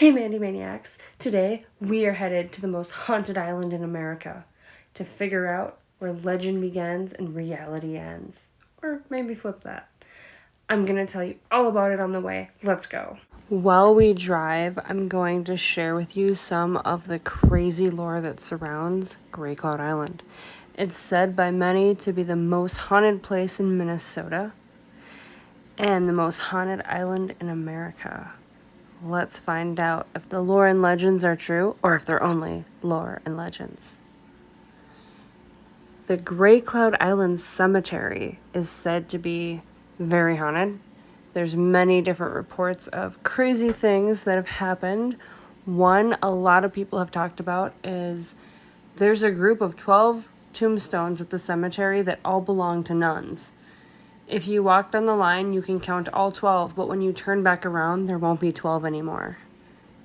Hey Mandy Maniacs! Today we are headed to the most haunted island in America to figure out where legend begins and reality ends. Or maybe flip that. I'm going to tell you all about it on the way. Let's go. While we drive, I'm going to share with you some of the crazy lore that surrounds Grey Cloud Island. It's said by many to be the most haunted place in Minnesota and the most haunted island in America. Let's find out if the lore and legends are true or if they're only lore and legends. The Grey Cloud Island Cemetery is said to be very haunted. There's many different reports of crazy things that have happened. One a lot of people have talked about is there's a group of 12 tombstones at the cemetery that all belong to nuns. If you walk down the line, you can count all 12, but when you turn back around, there won't be 12 anymore.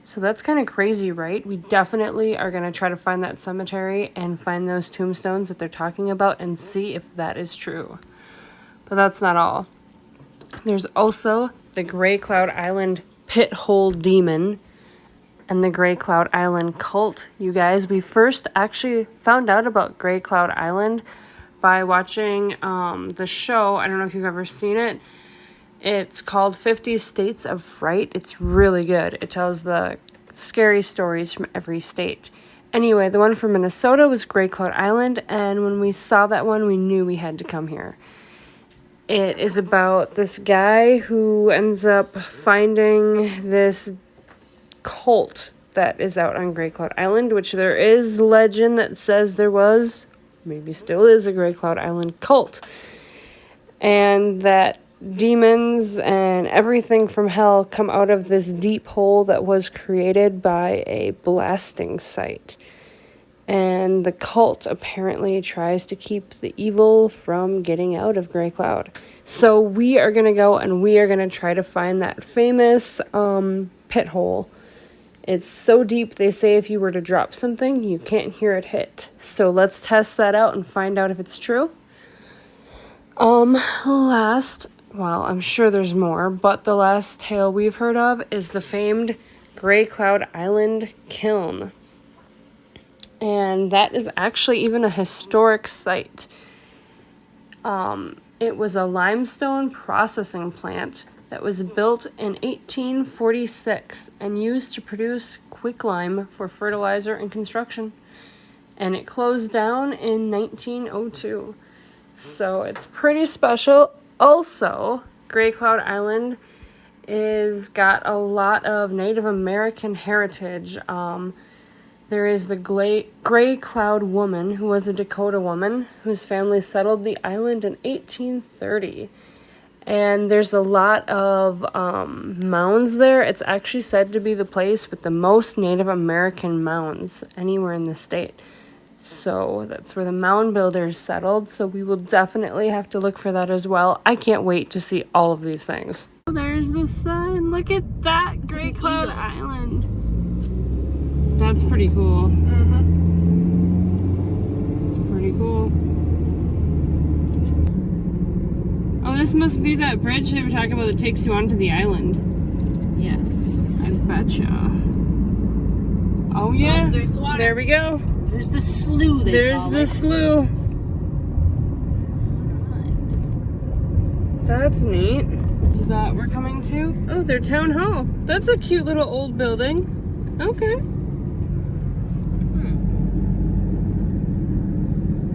So that's kind of crazy, right? We definitely are going to try to find that cemetery and find those tombstones that they're talking about and see if that is true. But that's not all. There's also the Grey Cloud Island pit hole demon and the Grey Cloud Island cult. You guys, we first actually found out about Grey Cloud Island by watching the show. I don't know if you've ever seen it. It's called 50 States of Fright. It's really good. It tells the scary stories from every state. Anyway, the one from Minnesota was Grey Cloud Island, and when we saw that one, we knew we had to come here. It is about this guy who ends up finding this cult that is out on Grey Cloud Island, which there is legend that says there was, maybe still is, a Grey Cloud Island cult. And that demons and everything from hell come out of this deep hole that was created by a blasting site. And the cult apparently tries to keep the evil from getting out of Grey Cloud. So we are going to go and we are going to try to find that famous pit hole. It's so deep, they say if you were to drop something, you can't hear it hit. So let's test that out and find out if it's true. I'm sure there's more, but the last tale we've heard of is the famed Grey Cloud Island kiln. And that is actually even a historic site. It was a limestone processing plant that was built in 1846 and used to produce quicklime for fertilizer and construction. And it closed down in 1902. So it's pretty special. Also, Grey Cloud Island is got a lot of Native American heritage. There is the Grey Cloud woman, who was a Dakota woman, whose family settled the island in 1830. And there's a lot of mounds there. It's actually said to be the place with the most Native American mounds anywhere in the state. So that's where the mound builders settled. So we will definitely have to look for that as well. I can't wait to see all of these things. There's the sun. Look at that, Grey Cloud Island. That's pretty cool. It's pretty cool. Oh, this must be that bridge they were talking about that takes you onto the island. Yes. I betcha. Oh, yeah. Oh, there's the water. There we go. There's the slough. There's the slough. That's neat. Is that we're coming to? Oh, their town hall. That's a cute little old building. Okay.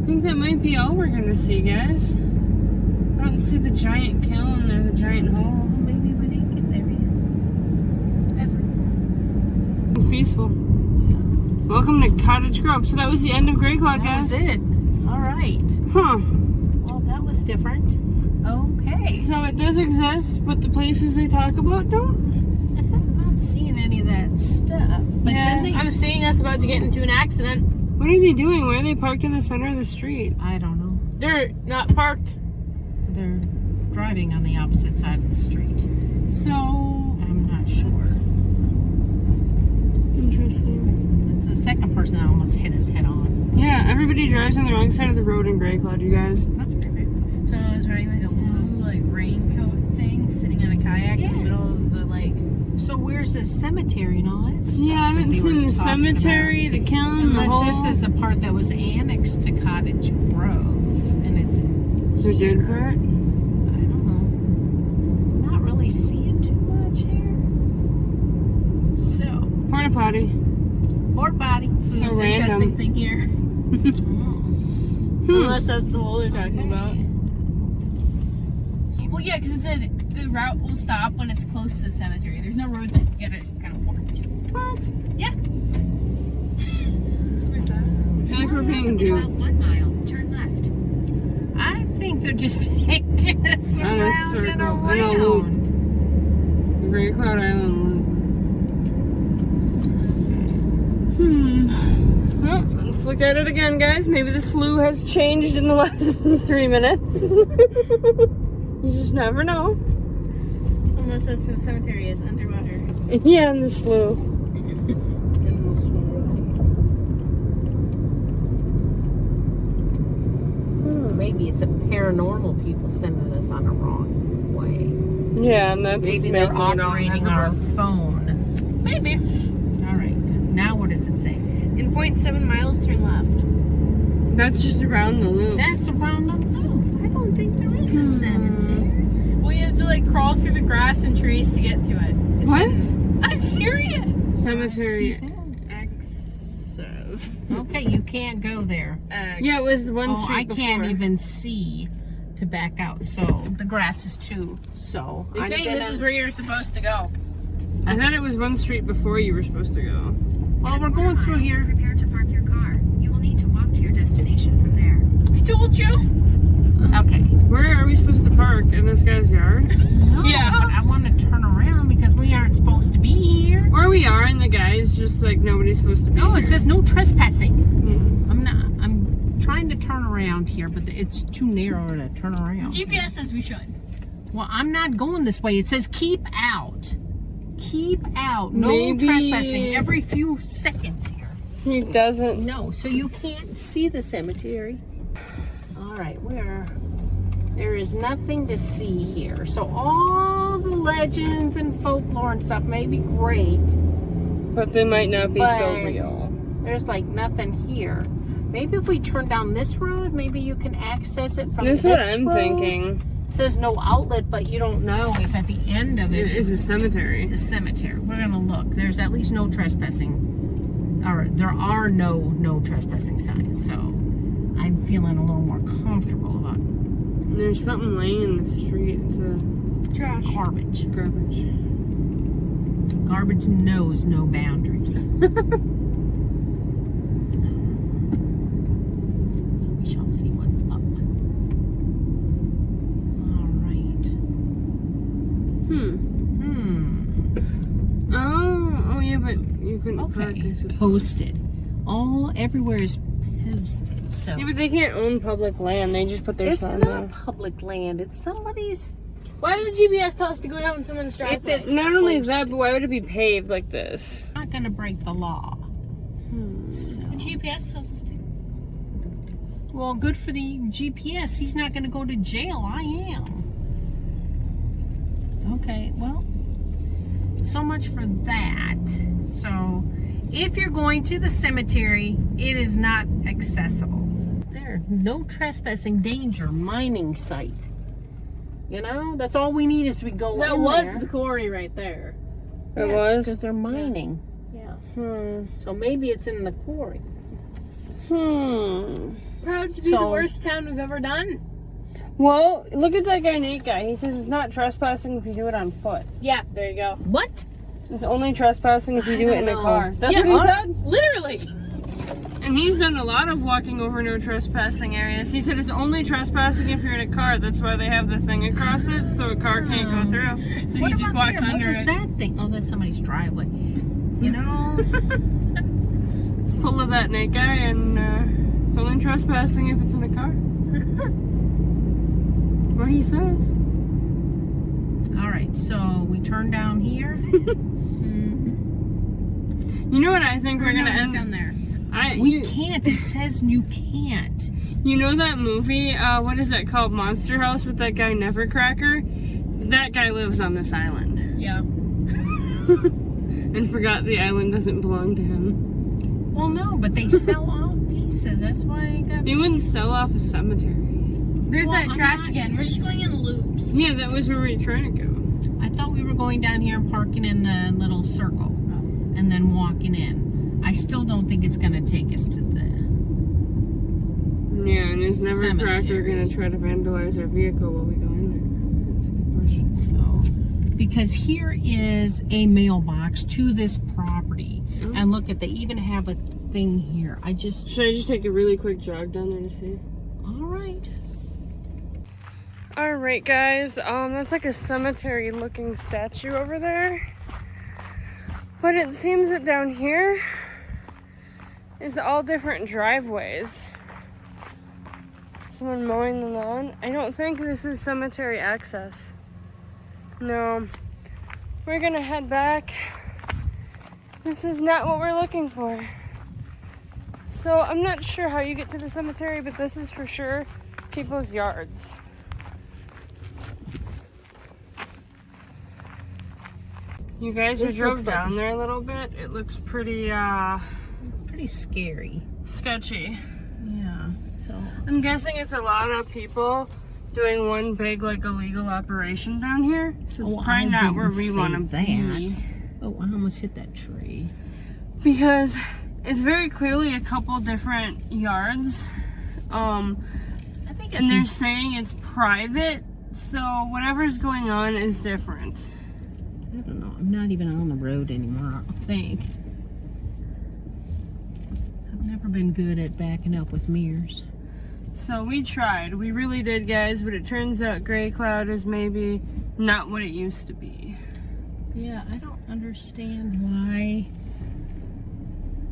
I think that might be all we're going to see, guys. I don't see the giant kiln or the giant hall. Maybe we didn't get there yet. Ever. It's peaceful. Welcome to Cottage Grove. So that was the end of Grey Cloud, guys. That was it. All right. Huh. Well, that was different. Okay. So it does exist, but the places they talk about don't. I'm not seeing any of that stuff. But Yeah. I'm seeing us about to get into an accident. What are they doing? Why are they parked in the center of the street? I don't know. They're not parked. They're driving on the opposite side of the street. So I'm not sure. interesting. This is the second person that almost hit his head on. Yeah, everybody drives on the wrong side of the road in Grey Cloud, you guys. That's perfect. So I was wearing like a blue raincoat thing, sitting on a kayak in the middle of the So where's the cemetery and all that stuff? Yeah, I haven't seen the cemetery, the kiln, the Unless whole... this is the part that was annexed to Cottage Grove, and it's the here. good part? I don't know. Not really seeing too much here. So, Porta potty. port body. So Most random. interesting thing here. Unless that's the hole they're talking about. Well, yeah, because it said the route will stop when it's close to the cemetery. There's no road to get it kind of walk to. What? Yeah. So there's that. I feel like we're being duped. 1 mile, turn left. I think they're just taking us On a around and circle, around. in a loop. Great Cloud Island loop. Well, let's look at it again, guys. Maybe the slough has changed in the last 3 minutes. You just never know. Unless that's where the cemetery is, underwater. Yeah, in the slough. Maybe it's the paranormal people sending us on the wrong way. Yeah, and that's Maybe what's they're making it all operating our visible. phone. Maybe. All right. Now what does it say? In 0.7 miles, turn left. That's just around the loop. That's around the loop. I don't think there is a cemetery. Well, you have to like crawl through the grass and trees to get to it. It's What? hidden. I'm serious. Cemetery. Access. Okay, you can't go there. Yeah, it was the one Oh, street I before. can't even see to back out. So the grass is too. So They're I'm saying gonna- this is where you're supposed to go. I thought it was one street before you were supposed to go. Well, we're going through here. Prepare to park your car. You will need to walk to your destination from there. I told you. Okay. Where are we supposed to park? In this guy's yard? No, Yeah. but I want to turn around because we aren't supposed to be here. Or we are, and the guy's just like, nobody's supposed to be No, here. it says no trespassing. I'm trying to turn around here, but it's too narrow to turn around. GPS says we should. Well, I'm not going this way. It says keep out. Keep out. No Maybe- trespassing every few seconds here. He doesn't. No, so you can't see the cemetery. All right, there is nothing to see here. So all the legends and folklore and stuff may be great. But they might not be so But- real. There's like nothing here. Maybe if we turn down this road, maybe you can access it from That's this what I'm road. thinking. It says no outlet, but you don't know if at the end of it It is a is cemetery. the cemetery. We're gonna look. There's at least no trespassing, or there are no trespassing signs. So I'm feeling a little more comfortable about There's something laying in the street. It's a Trash. garbage. garbage. Garbage knows no boundaries. So we shall see what's up. All right. Oh yeah, but you couldn't park. Okay. I suppose. Posted. All everywhere is posted. So Yeah, but they can't own public land. They just put their it's sign not there. public land. It's somebody's. Why did the GPS tell us to go down someone's driveway? If it's Not only posted, that, but why would it be paved like this? not going to break the law. So, The GPS tells us to. well, good for the GPS. He's not going to go to jail. I am. Okay, well, so much for that. So, if you're going to the cemetery, it is not accessible. There, no trespassing danger mining site. You know, that's all we need is to go That in was there. the quarry right there. It was. Because they're mining. Yeah. So maybe it's in the quarry. Proud to be the So- worst town we've ever done. Well, look at that guy, Nate guy. He says it's not trespassing if you do it on foot. Yeah, there you go. What? It's only trespassing if you do it in a know. car. That's Yeah, what he said. Literally. And he's done a lot of walking over no trespassing areas. He said it's only trespassing if you're in a car. That's why they have the thing across it, so a car can't go through. So What he just about walks there? under What was it. that thing? Oh, that's somebody's driveway. You know? It's full of that Nate guy, and it's only trespassing if it's in a car. What he says. All right, so we turn down here. You know what I think we're gonna end down there. We can't. It says you can't. You know that movie? What is that called? Monster House with that guy Nevercracker. That guy lives on this island. Yeah. and forgot the island doesn't belong to him. Well, no, but they sell off pieces. That's why I got. They wouldn't sell off a cemetery. There's Well, that I'm trash not again. We're just going in loops. Yeah, that was where we were trying to go. I thought we were going down here and parking in the little circle and then walking in. I still don't think it's going to take us to the. Yeah, and is never Cracker Cemetery. gonna try to vandalize our vehicle while we go in there? That's a good question. So, because here is a mailbox to this property. Oh. And look at, they even have a thing here. Should I just take a really quick jog down there to see? All right. All right, guys. That's like a cemetery-looking statue over there. But it seems that down here is all different driveways. Someone mowing the lawn. I don't think this is cemetery access. No. We're gonna head back. This is not what we're looking for. So I'm not sure how you get to the cemetery, but this is for sure people's yards. You guys, we This drove looks down like- there a little bit. It looks pretty Pretty scary. sketchy. Yeah. So, I'm guessing it's a lot of people doing one big like illegal operation down here. So it's probably not where we want to be. Oh, I almost hit that tree. Because it's very clearly a couple different yards. I think it's And they're saying it's private, so whatever's going on is different. I don't know. I'm not even on the road anymore, I don't think. I've never been good at backing up with mirrors. So we tried. We really did, guys, but it turns out Gray Cloud is maybe not what it used to be. Yeah, I don't understand why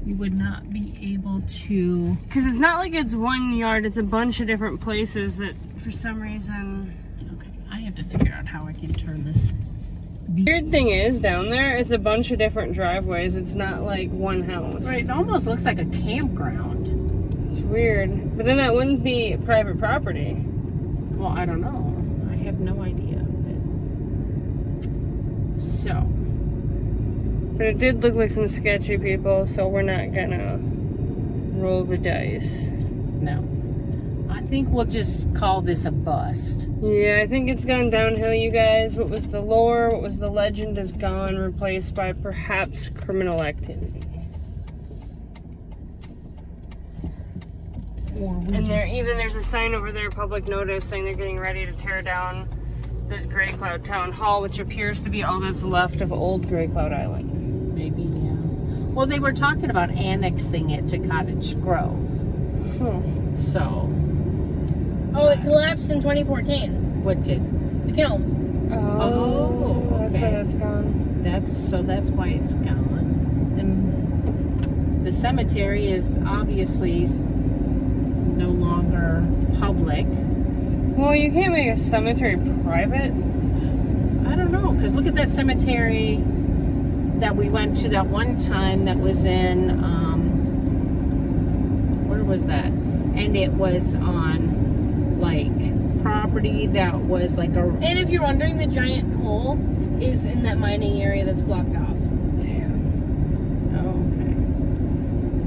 you would not be able to. Because it's not like it's one yard, it's a bunch of different places that for some reason... Okay, I have to figure out how I can turn this. Weird thing is, down there, it's a bunch of different driveways. It's not like one house. Right, it almost looks like a campground. It's weird. But then that wouldn't be private property. Well, I don't know. I have no idea. So, But it did look like some sketchy people, so we're not gonna roll the dice. no. I think we'll just call this a bust. Yeah, I think it's gone downhill, you guys. What was the lore, what was the legend is gone, replaced by perhaps criminal activity. Or we And just, there's a sign over there, public notice, saying they're getting ready to tear down the Gray Cloud Town Hall, which appears to be all that's left of old Gray Cloud Island. maybe, yeah. Well, they were talking about annexing it to Cottage Grove. Huh. So, Oh, it collapsed in 2014. what did? The kiln. Oh, that's okay. why that's gone. That's why it's gone. And the cemetery is obviously no longer public. Well, you can't make a cemetery private. I don't know, because look at that cemetery that we went to that one time that was in, where was that? And it was on, like, property that was like a... And if you're wondering, the giant hole is in that mining area that's blocked off. Okay.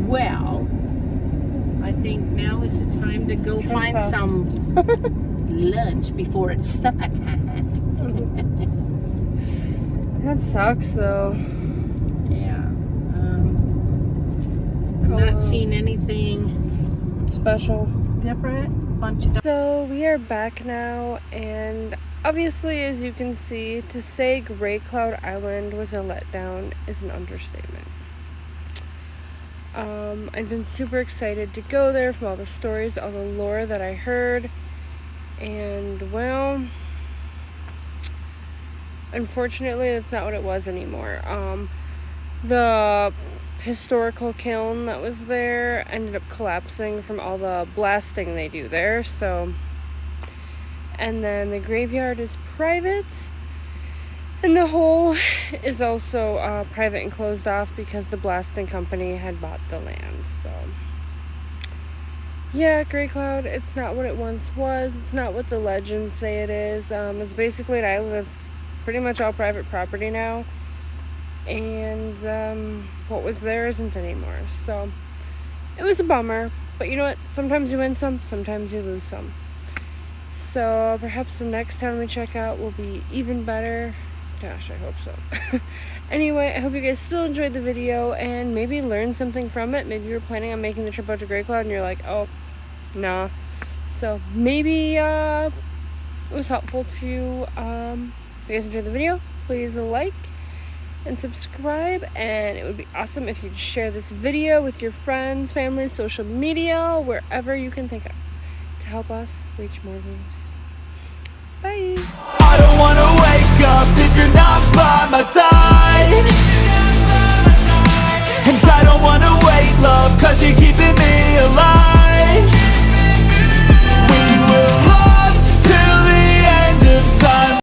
Well, I think now is the time to go find Trespass. some lunch before it's supper time. That sucks, though. Yeah. I'm not seeing anything Special. different. Bunch of So we are back now, and obviously, as you can see, to say Gray Cloud Island was a letdown is an understatement. I've been super excited to go there from all the stories, all the lore that I heard, and well, unfortunately, that's not what it was anymore. The historical kiln that was there ended up collapsing from all the blasting they do there, so, and then the graveyard is private, and the hole is also private and closed off because the blasting company had bought the land. So yeah, Gray Cloud, it's not what it once was. It's not what the legends say it is. It's basically an island that's pretty much all private property now. and what was there isn't anymore. So it was a bummer, but you know what? Sometimes you win some, sometimes you lose some. So perhaps the next time we check out will be even better. Gosh, I hope so. Anyway, I hope you guys still enjoyed the video and maybe learned something from it. Maybe you were planning on making the trip out to Great Cloud and you're like, oh, nah. So maybe it was helpful to, if you guys enjoyed the video, please like and subscribe, and it would be awesome if you'd share this video with your friends, family, social media, wherever you can think of, to help us reach more views. Bye!